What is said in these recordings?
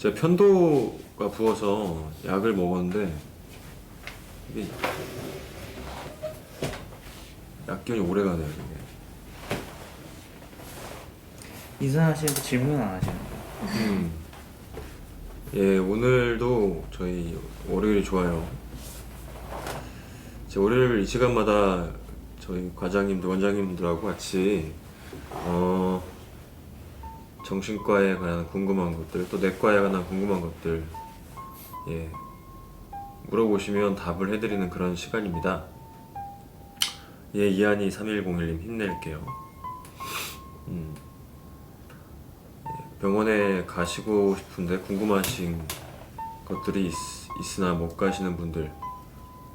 제가 편도가 부어서 약을 먹었는데 이게 약기운이 오래 가네요. 이게. 이순환 씨한테 질문 안 하시는 거예요? 예, 오늘도 저희 월요일이 좋아요. 제 월요일 이 시간마다 저희 과장님들, 원장님들하고 같이 정신과에 관한 궁금한 것들, 또 내과에 관한 궁금한 것들, 예, 물어보시면 답을 해드리는 그런 시간입니다. 예, 이한이 3101님 힘낼게요. 병원에 가시고 싶은데 궁금하신 것들이 있으나 못 가시는 분들,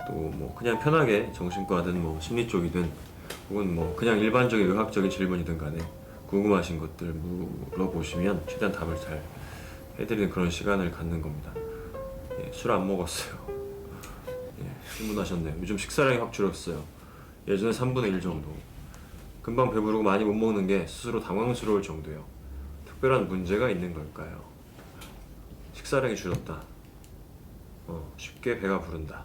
또 뭐 그냥 편하게 정신과든 뭐 심리 쪽이든 혹은 뭐 그냥 일반적인 의학적인 질문이든 간에 궁금하신 것들 물어보시면 최대한 답을 잘 해드리는 그런 시간을 갖는 겁니다. 예, 술 안 먹었어요. 예, 질문하셨네요. 요즘 식사량이 확 줄었어요. 예전에 3분의 1 정도. 금방 배부르고 많이 못 먹는 게 스스로 당황스러울 정도예요. 특별한 문제가 있는 걸까요? 식사량이 줄었다. 쉽게 배가 부른다.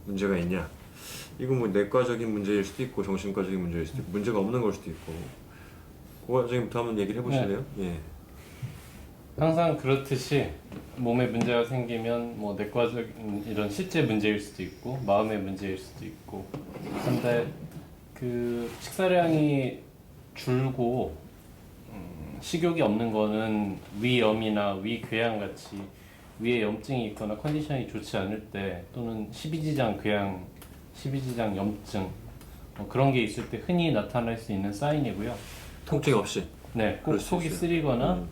문제가 있냐? 이거 뭐 내과적인 문제일 수도 있고 정신과적인 문제일 수도 있고 문제가 없는 걸 수도 있고. 고과장님부터 한번 얘기를 해보실래요? 예. 항상 그렇듯이 몸에 문제가 생기면 뭐 내과적인 이런 실제 문제일 수도 있고 마음의 문제일 수도 있고, 근데 그 식사량이 줄고 식욕이 없는 거는 위염이나 위궤양 같이 위에 염증이 있거나 컨디션이 좋지 않을 때, 또는 십이지장 궤양, 십이지장 염증 그런 게 있을 때 흔히 나타날 수 있는 사인이고요. 통증 없이. 네, 꼭 그럴 수 속이 있어요. 쓰리거나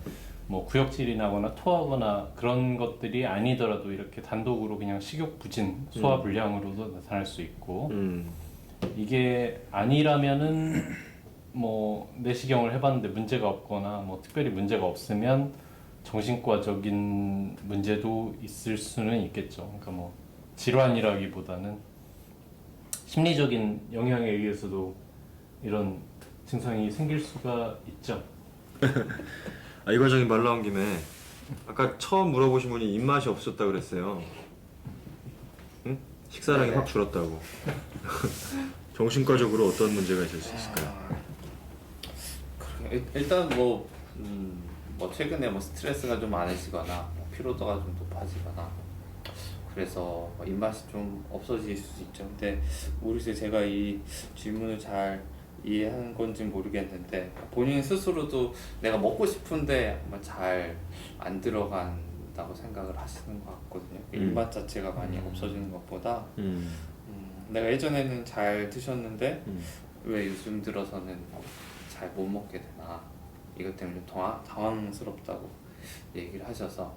뭐 구역질이 나거나 토하거나 그런 것들이 아니더라도 이렇게 단독으로 그냥 식욕 부진, 소화 불량으로도 나타날 수 있고, 이게 아니라면은 뭐 내시경을 해봤는데 문제가 없거나 뭐 특별히 문제가 없으면 정신과적인 문제도 있을 수는 있겠죠. 그러니까 뭐 질환이라기보다는 심리적인 영향에 의해서도 이런 증상이 생길 수가 있죠. 이 과장님 말 나온 김에 아까 처음 물어보신 분이 입맛이 없었다 그랬어요. 응? 식사량이 확 줄었다고. 정신과적으로 어떤 문제가 있을 수 있을까요? 일단 뭐 최근에 뭐 스트레스가 좀 많으시거나 뭐 피로도가 좀 높아지거나 그래서 뭐 입맛이 좀 없어질 수 있죠. 근데 모르겠어요. 제가 이 질문을 잘 이해한 건지 모르겠는데 본인 스스로도 내가 먹고 싶은데 아마 잘 안 들어간다고 생각을 하시는 것 같거든요. 입맛 자체가 많이 없어지는 것보다 내가 예전에는 잘 드셨는데 왜 요즘 들어서는 잘 못 먹게 되나, 이것 때문에 좀 당황스럽다고 얘기를 하셔서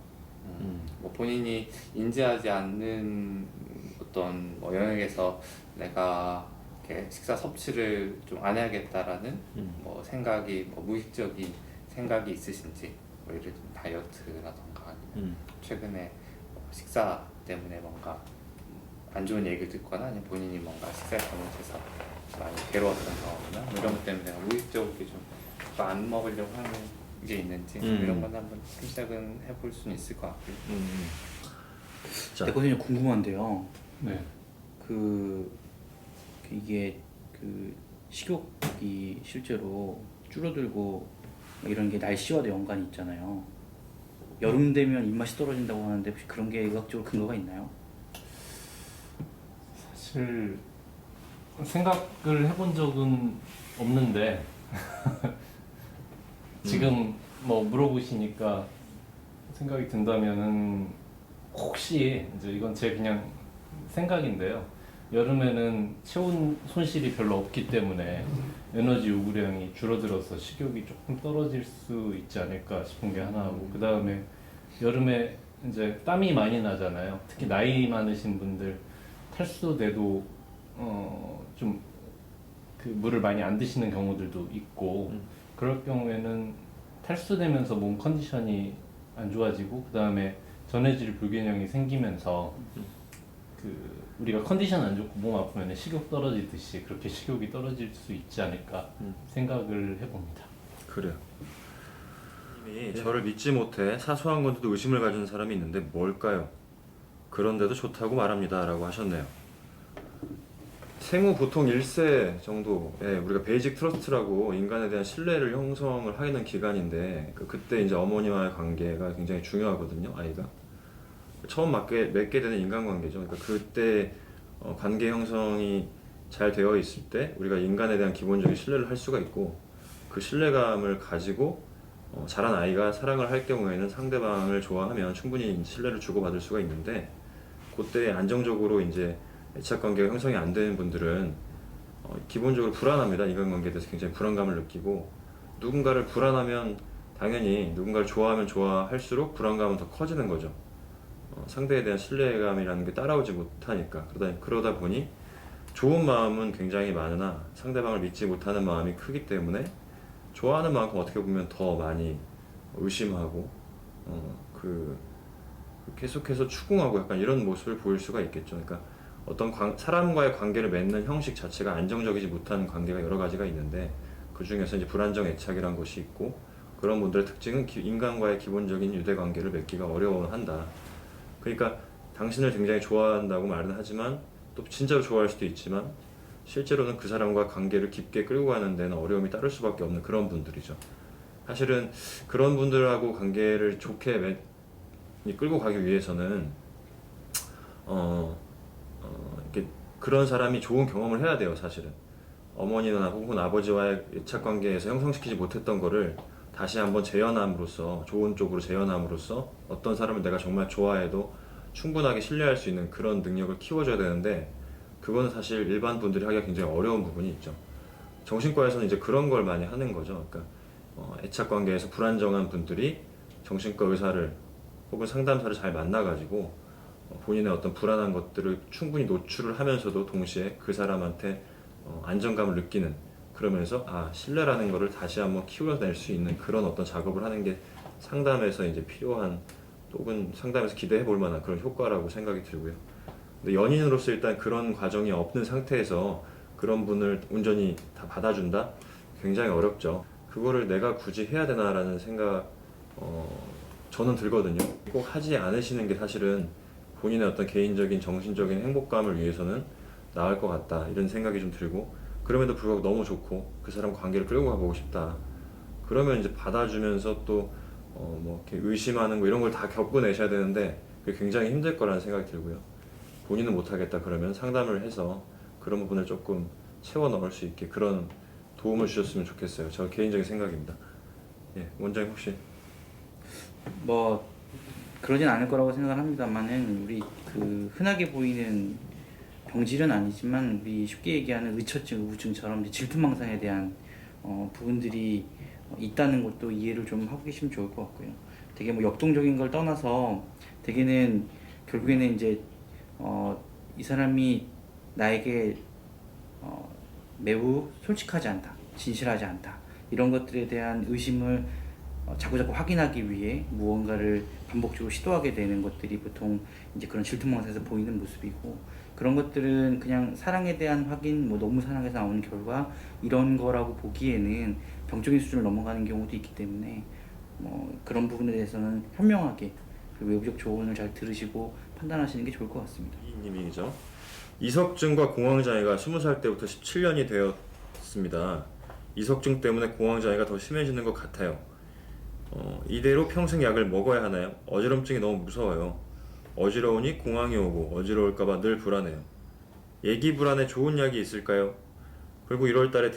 뭐 본인이 인지하지 않는 어떤 뭐 영역에서 내가 이렇게 식사 섭취를 좀 안 해야겠다라는 뭐 생각이, 뭐 무의식적인 생각이 있으신지, 뭐 예를 들면 다이어트라던가 아니면 최근에 뭐 식사 때문에 뭔가 안 좋은 얘기를 듣거나 아니면 본인이 뭔가 식사에 잘못해서 많이 괴로웠던 경험이나 뭐 이런 것 때문에 내가 무의식적으로 좀 안 먹으려고 하는 게 있는지 이런 건 한번 생각은 해볼 수는 있을 것 같고요. 자, 내거든요. 궁금한데요. 네. 이게 식욕이 실제로 줄어들고 이런 게 날씨와도 연관이 있잖아요. 여름 되면 입맛이 떨어진다고 하는데 혹시 그런 게 의학적으로 근거가 있나요? 사실 생각을 해본 적은 없는데 지금 뭐 물어보시니까 생각이 든다면은, 혹시 이제 이건 제 그냥 생각인데요. 여름에는 체온 손실이 별로 없기 때문에 에너지 요구량이 줄어들어서 식욕이 조금 떨어질 수 있지 않을까 싶은 게 하나고, 그 다음에 여름에 이제 땀이 많이 나잖아요. 특히 나이 많으신 분들 탈수돼도 좀 그 물을 많이 안 드시는 경우들도 있고, 그럴 경우에는 탈수되면서 몸 컨디션이 안 좋아지고, 그 다음에 전해질 불균형이 생기면서 우리가 컨디션 안 좋고 몸 아프면 식욕 떨어지듯이 그렇게 식욕이 떨어질 수 있지 않을까 생각을 해봅니다. 그래요. 님이 저를 믿지 못해 사소한 건데도 의심을 가지는 사람이 있는데 뭘까요? 그런데도 좋다고 말합니다 라고 하셨네요. 생후 보통 1세 정도에 우리가 베이직 트러스트라고 인간에 대한 신뢰를 형성을 하는 기간인데 그때 이제 어머니와의 관계가 굉장히 중요하거든요. 아이가 처음 맺게 되는 인간관계죠. 그러니까 그때 관계 형성이 잘 되어 있을 때 우리가 인간에 대한 기본적인 신뢰를 할 수가 있고 그 신뢰감을 가지고 자란 아이가 사랑을 할 경우에는 상대방을 좋아하면 충분히 신뢰를 주고받을 수가 있는데 그때 안정적으로 이제 애착관계가 형성이 안 되는 분들은 기본적으로 불안합니다. 인간관계에 대해서 굉장히 불안감을 느끼고 누군가를 불안하면 당연히 누군가를 좋아하면 좋아할수록 불안감은 더 커지는 거죠. 상대에 대한 신뢰감이라는 게 따라오지 못하니까 그러다 보니 좋은 마음은 굉장히 많으나 상대방을 믿지 못하는 마음이 크기 때문에 좋아하는 만큼 어떻게 보면 더 많이 의심하고 계속해서 추궁하고 약간 이런 모습을 보일 수가 있겠죠. 그러니까 어떤 사람과의 관계를 맺는 형식 자체가 안정적이지 못한 관계가 여러 가지가 있는데 그 중에서 이제 불안정 애착이라는 것이 있고 그런 분들의 특징은 인간과의 기본적인 유대 관계를 맺기가 어려워한다. 그러니까 당신을 굉장히 좋아한다고 말은 하지만 또 진짜로 좋아할 수도 있지만 실제로는 그 사람과 관계를 깊게 끌고 가는 데는 어려움이 따를 수밖에 없는 그런 분들이죠. 사실은 그런 분들하고 관계를 좋게 끌고 가기 위해서는 이렇게 그런 사람이 좋은 경험을 해야 돼요. 사실은 어머니나 혹은 아버지와의 애착관계에서 형성시키지 못했던 거를 다시 한번 재현함으로써 좋은 쪽으로 재현함으로써 어떤 사람을 내가 정말 좋아해도 충분하게 신뢰할 수 있는 그런 능력을 키워줘야 되는데 그거는 사실 일반 분들이 하기가 굉장히 어려운 부분이 있죠. 정신과에서는 이제 그런 걸 많이 하는 거죠. 그러니까 애착관계에서 불안정한 분들이 정신과 의사를 혹은 상담사를 잘 만나가지고 본인의 어떤 불안한 것들을 충분히 노출을 하면서도 동시에 그 사람한테 안정감을 느끼는 그러면서 신뢰라는 거를 다시 한번 키워낼 수 있는 그런 어떤 작업을 하는 게 상담에서 이제 필요한 혹은 상담에서 기대해 볼 만한 그런 효과라고 생각이 들고요. 근데 연인으로서 일단 그런 과정이 없는 상태에서 그런 분을 온전히 다 받아준다? 굉장히 어렵죠. 그거를 내가 굳이 해야 되나라는 생각 저는 들거든요. 꼭 하지 않으시는 게 사실은 본인의 어떤 개인적인 정신적인 행복감을 위해서는 나을 것 같다 이런 생각이 좀 들고 그럼에도 불구하고 너무 좋고 그 사람 관계를 끌고 가보고 싶다 그러면 이제 받아주면서 또 뭐 이렇게 의심하는 거 이런 걸 다 겪어내셔야 되는데 그게 굉장히 힘들 거라는 생각이 들고요. 본인은 못하겠다 그러면 상담을 해서 그런 부분을 조금 채워 넣을 수 있게 그런 도움을 주셨으면 좋겠어요. 저 개인적인 생각입니다. 예, 원장님 혹시 뭐 그러진 않을 거라고 생각을 합니다만은 우리 그 흔하게 보이는 병질은 아니지만 우리 쉽게 얘기하는 의처증, 우울증처럼 질투망상에 대한 부분들이 있다는 것도 이해를 좀 하고 계시면 좋을 것 같고요. 되게 뭐 역동적인 걸 떠나서 되게는 결국에는 이제 이 사람이 나에게 매우 솔직하지 않다, 진실하지 않다 이런 것들에 대한 의심을 자꾸자꾸 확인하기 위해 무언가를 반복적으로 시도하게 되는 것들이 보통 이제 그런 질투망상에서 보이는 모습이고 그런 것들은 그냥 사랑에 대한 확인, 뭐 너무 사랑해서 나오는 결과 이런 거라고 보기에는 병적인 수준을 넘어가는 경우도 있기 때문에 뭐 그런 부분에 대해서는 현명하게 그 외부적 조언을 잘 들으시고 판단하시는 게 좋을 것 같습니다. 이님이죠. 이석증과 공황장애가 20살 때부터 17년이 되었습니다. 이석증 때문에 공황장애가 더 심해지는 것 같아요. 이대로 평생 약을 먹어야 하나요? 어지럼증이 너무 무서워요. 어지러우니 공황이 오고 어지러울까봐 늘 불안해요. 예기 불안에 좋은 약이 있을까요? 그리고 1월달에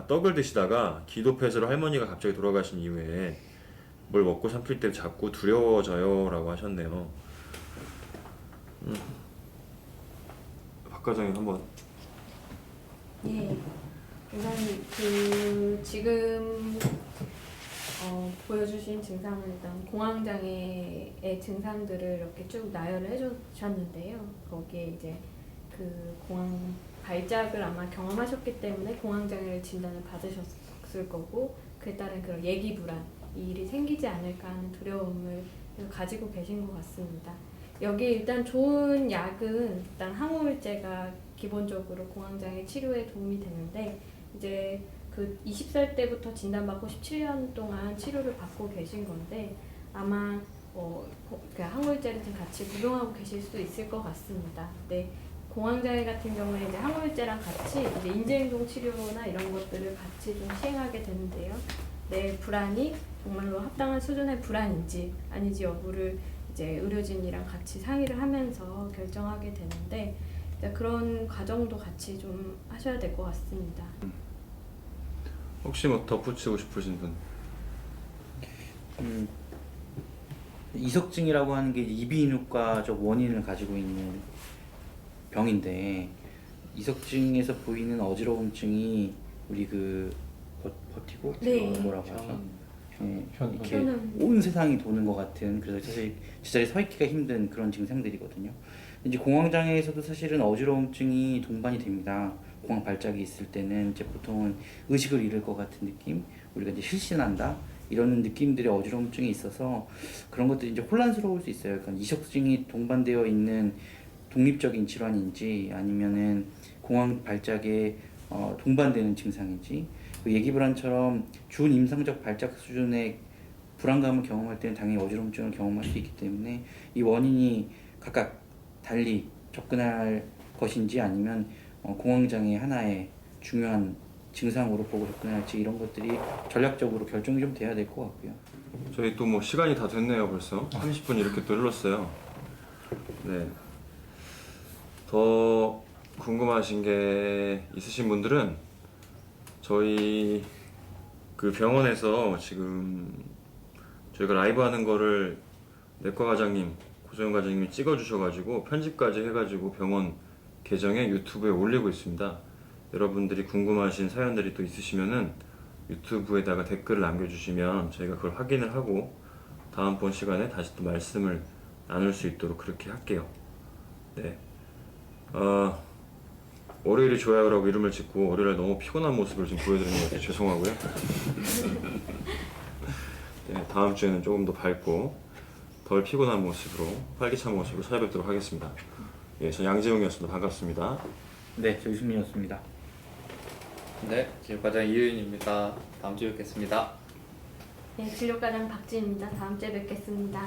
떡을 드시다가 기도패스로 할머니가 갑자기 돌아가신 이후에 뭘 먹고 삼킬 때 자꾸 두려워져요 라고 하셨네요. 박 과장님 한번. 예, 우선 지금 보여주신 증상은 일단 공황장애의 증상들을 이렇게 쭉 나열을 해주셨는데요. 거기에 이제 그 공황 발작을 아마 경험하셨기 때문에 공황장애를 진단을 받으셨을 거고 그에 따른 그런 예기 불안, 이 일이 생기지 않을까 하는 두려움을 가지고 계신 것 같습니다. 여기 일단 좋은 약은 일단 항우울제가 기본적으로 공황장애 치료에 도움이 되는데 이제 그 20살 때부터 진단받고 17년 동안 치료를 받고 계신 건데 아마 그 항우울제를 같이 복용하고 계실 수 있을 것 같습니다. 네, 공황장애 같은 경우에 이제 항우울제랑 같이 이제 인지행동 치료나 이런 것들을 같이 좀 시행하게 되는데요. 내 불안이 정말로 합당한 수준의 불안인지 아닌지 여부를 이제 의료진이랑 같이 상의를 하면서 결정하게 되는데 이제 그런 과정도 같이 좀 하셔야 될 것 같습니다. 혹시 뭐 덧붙이고 싶으신 분? 이석증이라고 하는 게 이비인후과적 원인을 가지고 있는 병인데 이석증에서 보이는 어지러움증이 우리 그 버티고 네. 뭐라고 하죠? 이렇게 현음. 온 세상이 도는 것 같은 그래서 사실 제자리에 서 있기가 힘든 그런 증상들이거든요. 이제 공황장애에서도 사실은 어지러움증이 동반이 됩니다. 공황 발작이 있을 때는 이제 보통은 의식을 잃을 것 같은 느낌, 우리가 이제 실신한다 이런 느낌들의 어지러움증이 있어서 그런 것들이 이제 혼란스러울 수 있어요. 그러니까 이석증이 동반되어 있는 독립적인 질환인지 아니면은 공황 발작에 동반되는 증상인지 그 얘기 불안처럼 준임상적 발작 수준의 불안감을 경험할 때는 당연히 어지러움증을 경험할 수 있기 때문에 이 원인이 각각 달리 접근할 것인지 아니면 공황장애 하나의 중요한 증상으로 보고 접근할지 이런 것들이 전략적으로 결정이 좀 돼야 될 것 같고요. 저희 또 뭐 시간이 다 됐네요 벌써. 30분 이렇게 또 흘렀어요. 네. 더 궁금하신 게 있으신 분들은 저희 그 병원에서 지금 저희가 라이브 하는 거를 내과 과장님, 고소영 과장님이 찍어주셔가지고 편집까지 해가지고 병원 계정에 유튜브에 올리고 있습니다. 여러분들이 궁금하신 사연들이 또 있으시면은 유튜브에다가 댓글을 남겨주시면 저희가 그걸 확인을 하고 다음번 시간에 다시 또 말씀을 나눌 수 있도록 그렇게 할게요. 네. 월요일이 좋아요라고 이름을 짓고 월요일에 너무 피곤한 모습을 좀 보여드리는 것 같아요. 죄송하고요. 네, 다음 주에는 조금 더 밝고 덜 피곤한 모습으로 활기찬 모습으로 찾아뵙도록 하겠습니다. 예, 저 양재웅이었습니다. 반갑습니다. 네, 저 유승민이었습니다. 네, 진료과장 이효윤입니다. 다음 주에 뵙겠습니다. 네, 진료과장 박지입니다. 다음 주에 뵙겠습니다.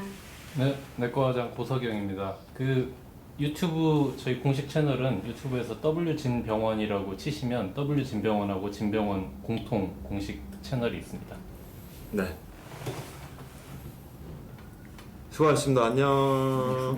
네, 내과과장 고석영입니다. 그 유튜브 저희 공식 채널은 유튜브에서 W진병원이라고 치시면 W진병원하고 진병원 공통 공식 채널이 있습니다. 네. 수고하셨습니다. 안녕.